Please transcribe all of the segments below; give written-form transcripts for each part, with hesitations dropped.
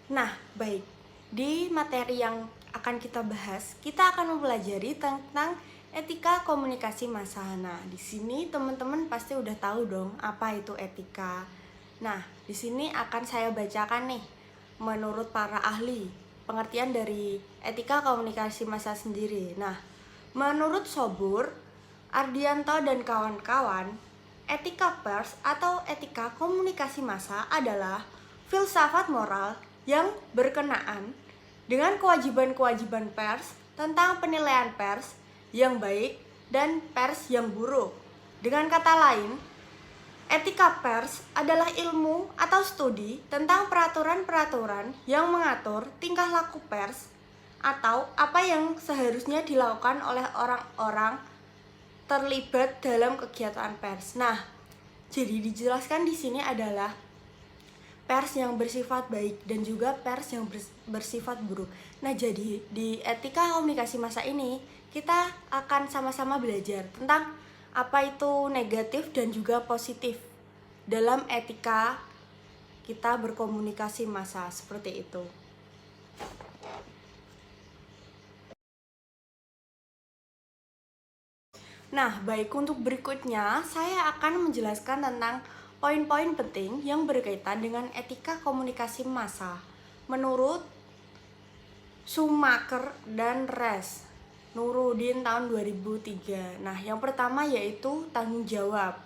Nah, baik. Di materi yang akan kita bahas, kita akan mempelajari tentang etika komunikasi massa. Nah, di sini teman-teman pasti udah tahu dong apa itu etika. Nah, di sini akan saya bacakan nih menurut para ahli pengertian dari etika komunikasi massa sendiri. Nah, menurut Sobur, Ardianto dan kawan-kawan, etika pers atau etika komunikasi massa adalah filsafat moral yang berkenaan dengan kewajiban-kewajiban pers tentang penilaian pers yang baik dan pers yang buruk. Dengan kata lain, etika pers adalah ilmu atau studi tentang peraturan-peraturan yang mengatur tingkah laku pers atau apa yang seharusnya dilakukan oleh orang-orang terlibat dalam kegiatan pers. Nah, jadi dijelaskan di sini adalah pers yang bersifat baik dan juga pers yang bersifat buruk. Nah, jadi di etika komunikasi massa ini kita akan sama-sama belajar tentang apa itu negatif dan juga positif dalam etika kita berkomunikasi massa seperti itu. Nah, baik, untuk berikutnya saya akan menjelaskan tentang poin-poin penting yang berkaitan dengan etika komunikasi massa menurut Schumacher dan Res Nurudin tahun 2003. Nah, yang pertama yaitu tanggung jawab.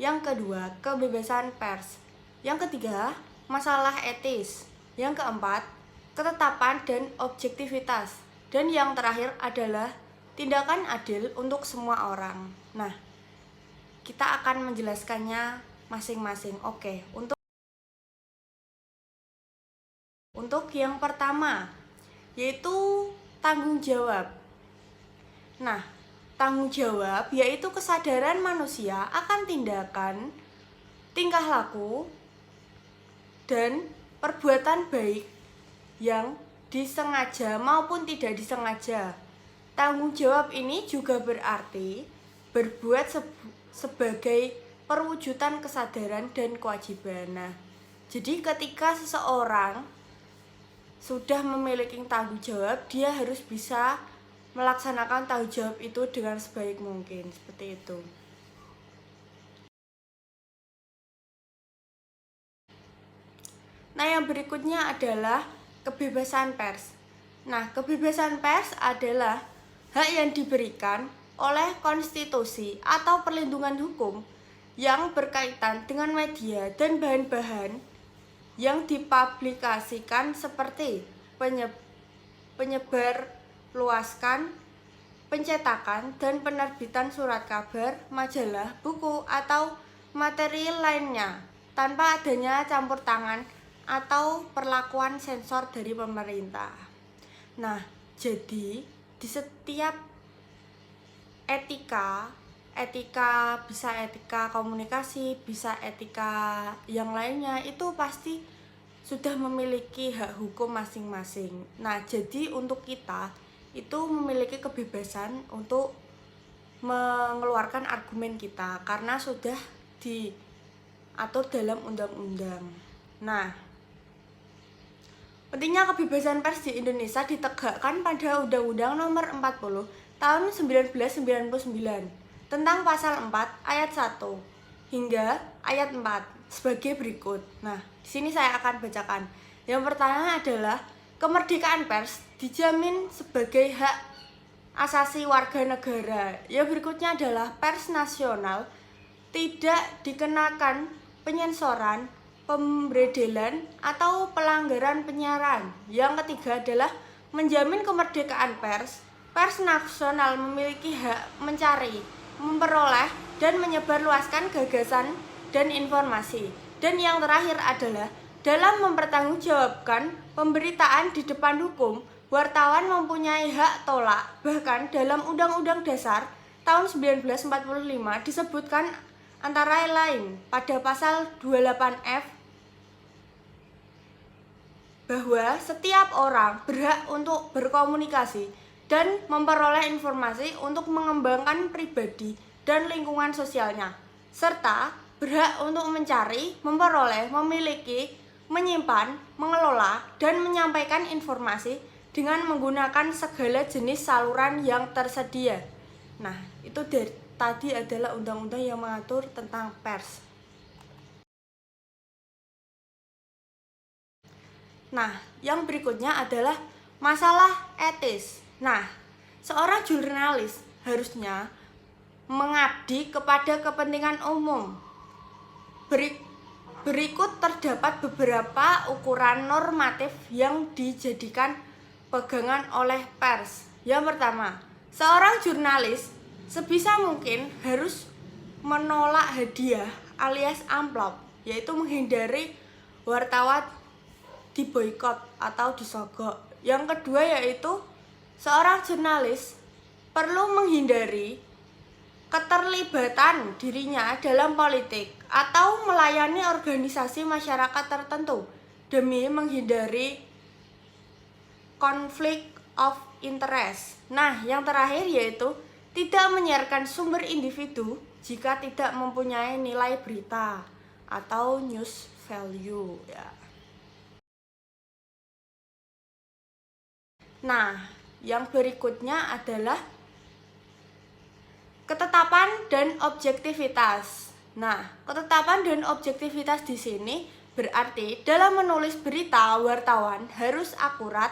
Yang kedua, kebebasan pers. Yang ketiga, masalah etis. Yang keempat, ketetapan dan objektivitas. Dan yang terakhir adalah tindakan adil untuk semua orang. Nah, kita akan menjelaskannya masing-masing. Oke, untuk yang pertama yaitu tanggung jawab. Nah, tanggung jawab yaitu kesadaran manusia akan tindakan, tingkah laku, dan perbuatan baik yang disengaja maupun tidak disengaja. Tanggung jawab ini juga berarti berbuat sebagai perwujudan kesadaran dan kewajiban. Nah, jadi ketika seseorang sudah memiliki tanggung jawab, dia harus bisa melaksanakan tanggung jawab itu dengan sebaik mungkin, seperti itu. Nah, yang berikutnya adalah kebebasan pers. Nah, kebebasan pers adalah hak yang diberikan oleh konstitusi atau perlindungan hukum yang berkaitan dengan media dan bahan-bahan yang dipublikasikan seperti penyebar luaskan, pencetakan dan penerbitan surat kabar, majalah, buku, atau materi lainnya tanpa adanya campur tangan atau perlakuan sensor dari pemerintah. Nah, jadi di setiap etika bisa etika komunikasi, bisa etika yang lainnya, itu pasti sudah memiliki hak hukum masing-masing. Nah, jadi untuk kita itu memiliki kebebasan untuk mengeluarkan argumen kita karena sudah diatur dalam undang-undang. Nah, pentingnya kebebasan pers di Indonesia ditegakkan pada Undang-Undang Nomor 40 Tahun 1999 tentang Pasal 4 Ayat 1 hingga Ayat 4 sebagai berikut. Nah, di sini saya akan bacakan. Yang pertama adalah kemerdekaan pers dijamin sebagai hak asasi warga negara. Yang berikutnya adalah pers nasional tidak dikenakan penyensoran, pemberedelan, atau pelanggaran penyiaran. Yang ketiga adalah menjamin kemerdekaan pers. Pers nasional memiliki hak mencari, memperoleh, dan menyebarluaskan gagasan dan informasi. Dan yang terakhir adalah dalam mempertanggungjawabkan pemberitaan di depan hukum, wartawan mempunyai hak tolak. Bahkan dalam Undang-Undang Dasar tahun 1945 disebutkan antara lain pada pasal 28F bahwa setiap orang berhak untuk berkomunikasi dan memperoleh informasi untuk mengembangkan pribadi dan lingkungan sosialnya, serta berhak untuk mencari, memperoleh, memiliki, menyimpan, mengelola, dan menyampaikan informasi dengan menggunakan segala jenis saluran yang tersedia. Nah, itu tadi adalah undang-undang yang mengatur tentang pers. Nah, yang berikutnya adalah masalah etis. Nah, seorang jurnalis harusnya mengabdi kepada kepentingan umum. Berikut terdapat beberapa ukuran normatif yang dijadikan pegangan oleh pers. Yang pertama, seorang jurnalis sebisa mungkin harus menolak hadiah alias amplop, yaitu menghindari wartawan diboikot atau disogok. Yang kedua yaitu seorang jurnalis perlu menghindari keterlibatan dirinya dalam politik atau melayani organisasi masyarakat tertentu demi menghindari konflik of interest. Nah, yang terakhir yaitu tidak menyiarkan sumber individu jika tidak mempunyai nilai berita atau news value ya. Nah, yang berikutnya adalah ketetapan dan objektivitas. Nah, ketetapan dan objektivitas di sini berarti dalam menulis berita wartawan harus akurat,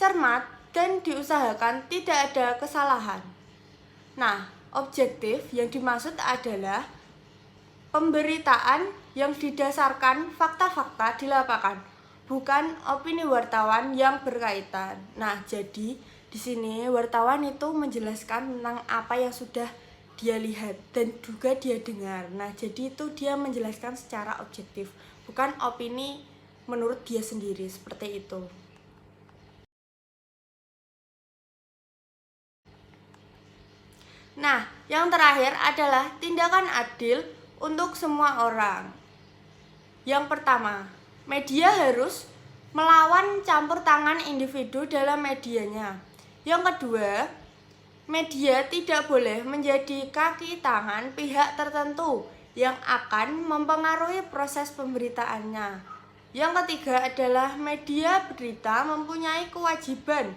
cermat, dan diusahakan tidak ada kesalahan. Nah, objektif yang dimaksud adalah pemberitaan yang didasarkan fakta-fakta di lapangan, bukan opini wartawan yang berkaitan. Nah, jadi di sini wartawan itu menjelaskan tentang apa yang sudah dia lihat dan juga dia dengar. Nah, jadi itu dia menjelaskan secara objektif, bukan opini menurut dia sendiri, seperti itu. Nah, yang terakhir adalah tindakan adil untuk semua orang. Yang pertama, media harus melawan campur tangan individu dalam medianya. Yang kedua, media tidak boleh menjadi kaki tangan pihak tertentu yang akan mempengaruhi proses pemberitaannya. Yang ketiga adalah media berita mempunyai kewajiban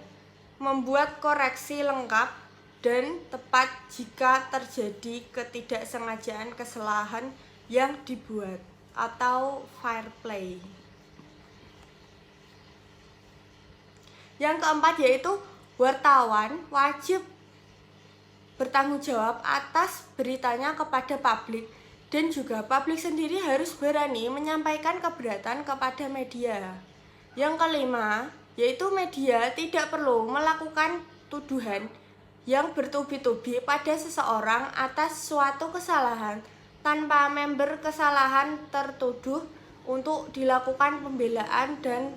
membuat koreksi lengkap dan tepat jika terjadi ketidaksengajaan kesalahan yang dibuat atau fair play. Yang keempat yaitu wartawan wajib bertanggung jawab atas beritanya kepada publik, dan juga publik sendiri harus berani menyampaikan keberatan kepada media. Yang kelima yaitu media tidak perlu melakukan tuduhan yang bertubi-tubi pada seseorang atas suatu kesalahan tanpa member kesalahan tertuduh untuk dilakukan pembelaan dan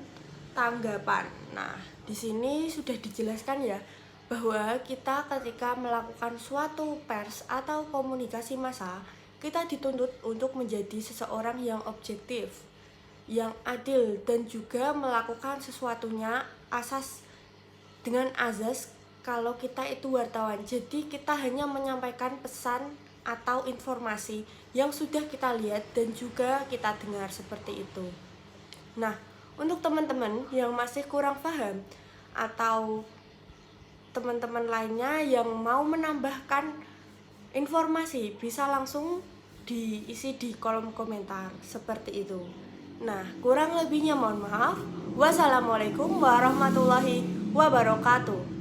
tanggapan. Nah, di sini sudah dijelaskan ya bahwa kita ketika melakukan suatu pers atau komunikasi massa, kita dituntut untuk menjadi seseorang yang objektif, yang adil, dan juga melakukan sesuatunya dengan azas kalau kita itu wartawan. Jadi kita hanya menyampaikan pesan atau informasi yang sudah kita lihat dan juga kita dengar, seperti itu. Nah, untuk teman-teman yang masih kurang paham atau teman-teman lainnya yang mau menambahkan informasi, bisa langsung diisi di kolom komentar, seperti itu. Nah, kurang lebihnya mohon maaf. Wassalamualaikum warahmatullahi wabarakatuh.